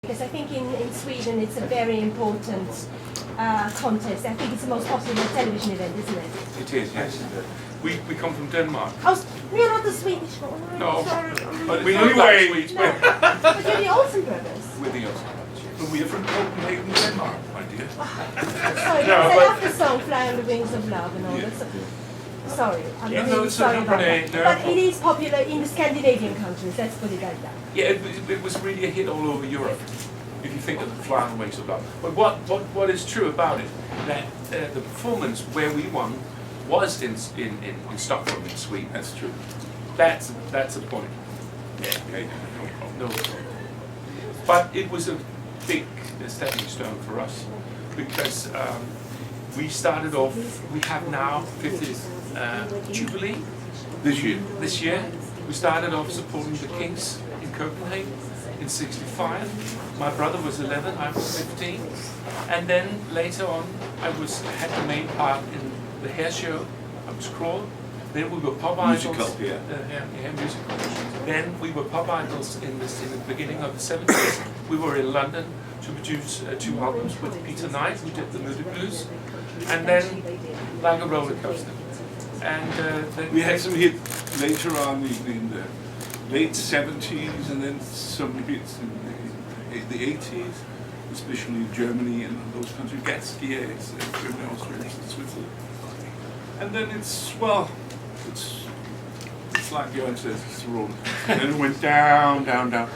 Because I think in Sweden it's a very important contest. I think it's the most popular television event, isn't it? It is, yes. We come from Denmark. Oh, we are not the Swedish one. No, Sorry. but we look like Swedes. No, but you're the Olsen Brothers. With the Olsen Brothers. But we are from Copenhagen, Denmark, my dear. Sorry, No, because I but- love the song "Fly on the Wings of Love" and all that. Sorry, I'm Yeah, no, really it's sorry a about company, that. no But problem. it is popular in the Scandinavian countries. Let's put it like that. Yeah, it was really a hit all over Europe, if you think of the Fly on the Wings of Love. But what is true about it, that the performance where we won was in Stockholm, in Sweden. That's true. That's a point. Yeah, okay. No problem. But it was a big stepping stone for us, because we started off, we have now 50th Jubilee this year. We started off supporting the Kings in Copenhagen in '65. My brother was 11, I was 15. And then later on, had the main part in the hair show. I was Crawl. Then we were pop idols. Musical, yeah. Musical. Then we were pop idols in the beginning of the 70s. We were in London to produce 2 albums with Peter Knight, who did the Moody Blues, and then Like a Roller Coaster. And then We had some hit later on in the late 70s, and then some hits in the 80s, especially in Germany and those countries. ESCKAZ, Germany, Austria, Switzerland. And then it's like Johan says, it's a roller coaster. And then it went down, down, down.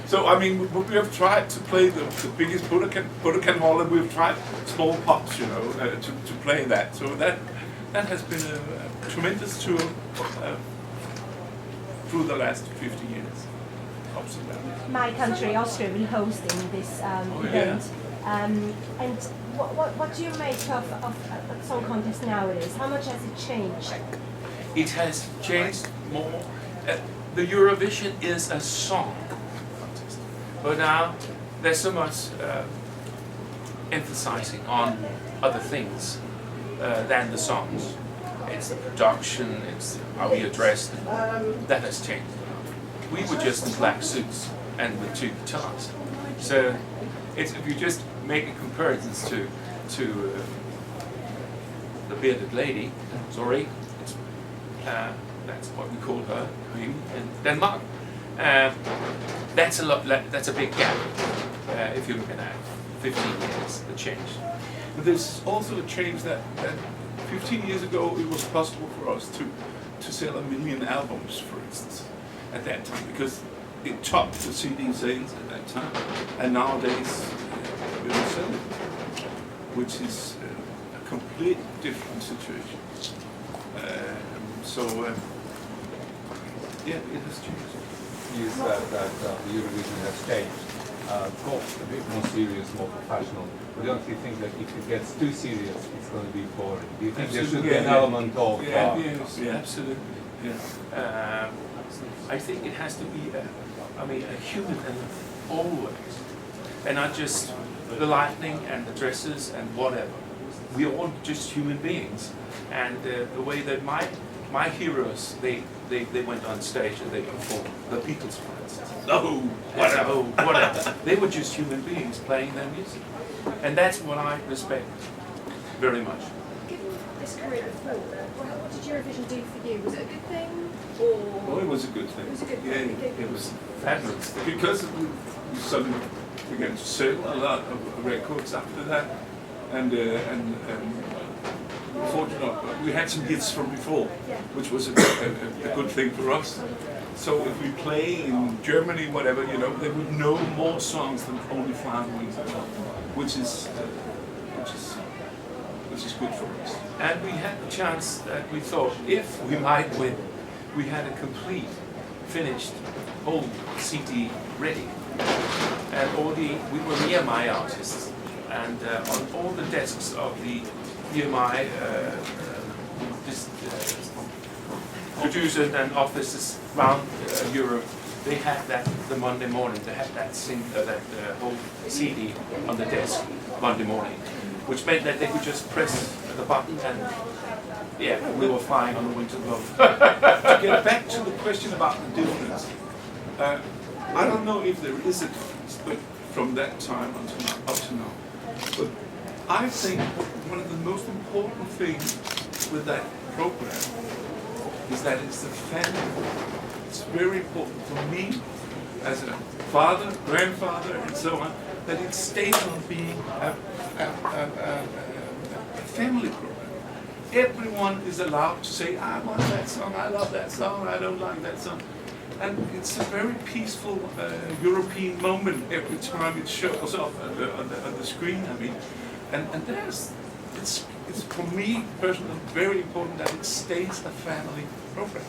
So I mean, we have tried to play the biggest Budokan Hall, and we've tried small pops, you know, to play that. So that has been a tremendous tour through the last 50 years. Ups and downs. My country, Austria, will host in this event. And what do you make of a song contest nowadays? How much has it changed? It has changed more. The Eurovision is a song contest, but now there's so much emphasizing on other things than the songs. It's the production, it's how we address them. That has changed. We were just in black suits and with 2 guitars. So if you just make a comparison to the bearded lady, sorry, that's what we call her in Denmark. That's a big gap if you're looking at 15 years, the change. But there's also a change that 15 years ago it was possible for us to sell 1 million albums, for instance, at that time, because it topped the CD sales at that time. And nowadays we don't sell it, which is a completely different situation. Yeah, it has changed. You said that the Eurovision has changed, got a bit more serious, more professional. But don't you think that if it gets too serious, it's going to be boring? Do you think there should be an element of... Yeah, absolutely. Yeah. I think it has to be a human element, always. And not just the lighting and the dresses and whatever. We are all just human beings. And the way that my heroes, they went on stage and they performed. The Beatles, for instance. Whatever. They were just human beings playing their music. And that's what I respect very much. Given this career before, what did Eurovision do for you? Was it a good thing? Well, it was a good thing. It was a good Yeah, thing. It was fabulous. because we suddenly began to sell a lot of records after that, and fortunately we had some hits from before, which was a good thing for us. So if we play in Germany, whatever, you know, they would know more songs than only Fly on the Wings of Love, which is good for us. And we had the chance that we thought, if we might win, we had a complete, finished, whole CD ready. And we were EMI artists. And on all the desks of the EMI producers and offices around Europe, they had that the Monday morning. They had that whole CD on the desk Monday morning, which meant that they could just press the button and we were flying on the wings of love. To get back to the question about the difference, I don't know if there is a difference, but from that time until now, up to now. But I think one of the most important things with that program is that it's the family. It's very important for me as a father, grandfather, and so on, that it stays on being a family program. Everyone is allowed to say, I want that song, I love that song, I don't like that song. And it's a very peaceful European moment every time it shows up on the screen, I mean. And it's for me personally very important that it stays a family program.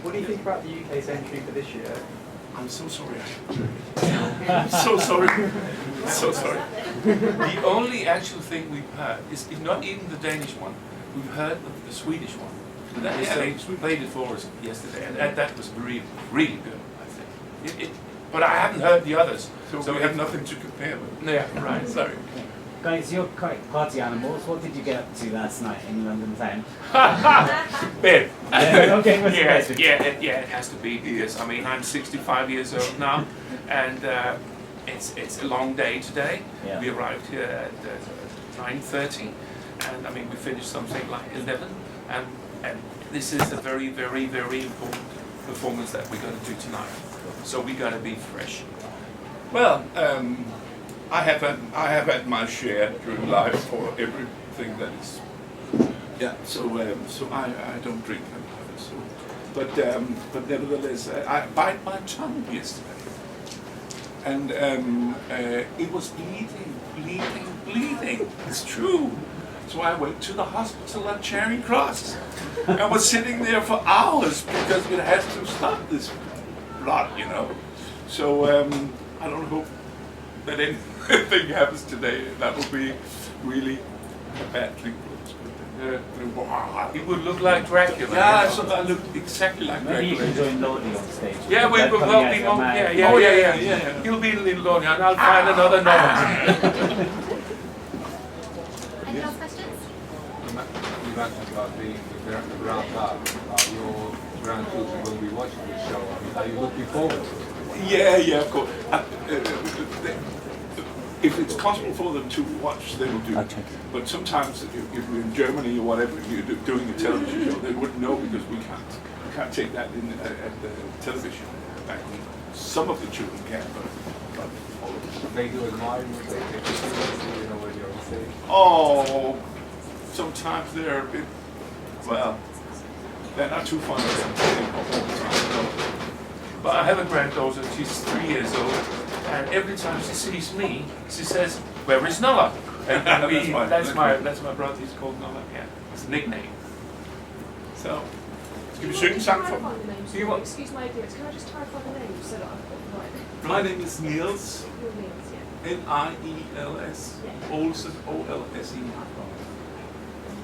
What do you think about the UK's entry for this year? I'm so sorry. I'm so sorry. So sorry. The only actual thing we've heard is not even the Danish one. We've heard the Swedish one. They played it for us yesterday, and that was really, really good, I think. But I haven't heard the others, So we have nothing to compare with. Yeah, right. Sorry. Guys, you're quite party animals. What did you get up to last night in London town? Ben. Yeah, okay, what's Yeah, the it has to be because I mean I'm 65 years old now, and it's a long day today. Yeah. We arrived here at 9:30, and I mean we finished something like 11, and this is a very, very, very important performance that we're going to do tonight. So we're going to be fresh. Well, I have had my share during life for everything that is. Yeah. So I don't drink alcohol. So, but nevertheless, I bite my tongue yesterday, and it was bleeding. It's true. So I went to the hospital at Charing Cross and was sitting there for hours because it has to stop this blood, you know. So I don't hope that anything happens today. That would be really a bad thing for us. It would look like Dracula. Yeah, so I look exactly like Maybe you Dracula. can join Lordy on stage. Yeah, we will Coming be out on. of Yeah, my- yeah, Oh, yeah, yeah, yeah. yeah. He'll be Little Lonnie, and I'll find another novel. Any last questions? You mentioned about the ground up. Your grandchildren will be watching the show. I mean, are you looking forward to it? Yeah, of course. If it's possible for them to watch, they will do. But sometimes, if we're in Germany or whatever, you're doing a television show, they wouldn't know because we can't take that in at the television back home. Some of the children can, but all of them. They do admire you. They you know what you're saying. Oh, sometimes they're a bit. Well, they're not too fond of something all the time. No. But I have a granddaughter, she's 3 years old, and every time she sees me, she says, "Where is Noah?" And that's my brother, he's called Noah, yeah. It's a nickname. So, skal vi synge en sang for dem? Do you want? Excuse my ignorance. Can I just clarify the name so that I've got the right? My name is Niels, Your names, yeah. Niels, Olsen, O-L-S-E.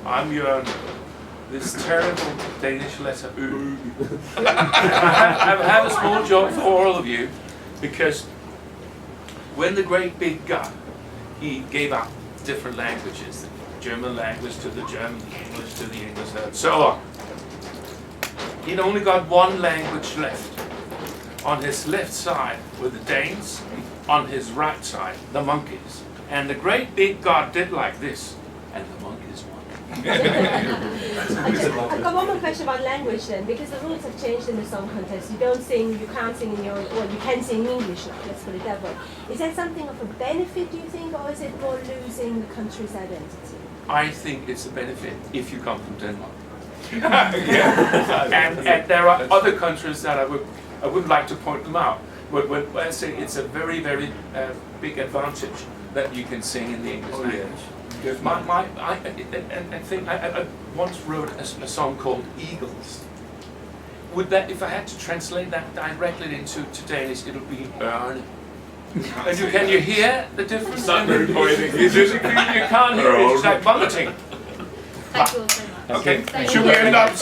I'm Jørgen. This terrible Danish letter U. I have a small job for all of you, because when the great big God, he gave out different languages, the German language to the German, the English to the English, and so on. He'd only got one language left. On his left side were the Danes, on his right side, the monkeys. And the great big God did like this, and the monkeys won. I've got one more question about language then, because the rules have changed in the song contest. You can't sing in your, well, you can sing in English now, let's put it that way. Is that something of a benefit, do you think, or is it more losing the country's identity? I think it's a benefit if you come from Denmark. and there are other countries that I wouldn't like to point them out, but when I say it's a very, very big advantage that you can sing in the English language. I once wrote a song called Eagles. Would that, if I had to translate that directly into Danish, it would be Ørne. And can you hear the difference? Not very poetic. You can't hear it, it's like vomiting. Thank you all so much. Okay, Thank should you. we end up singing?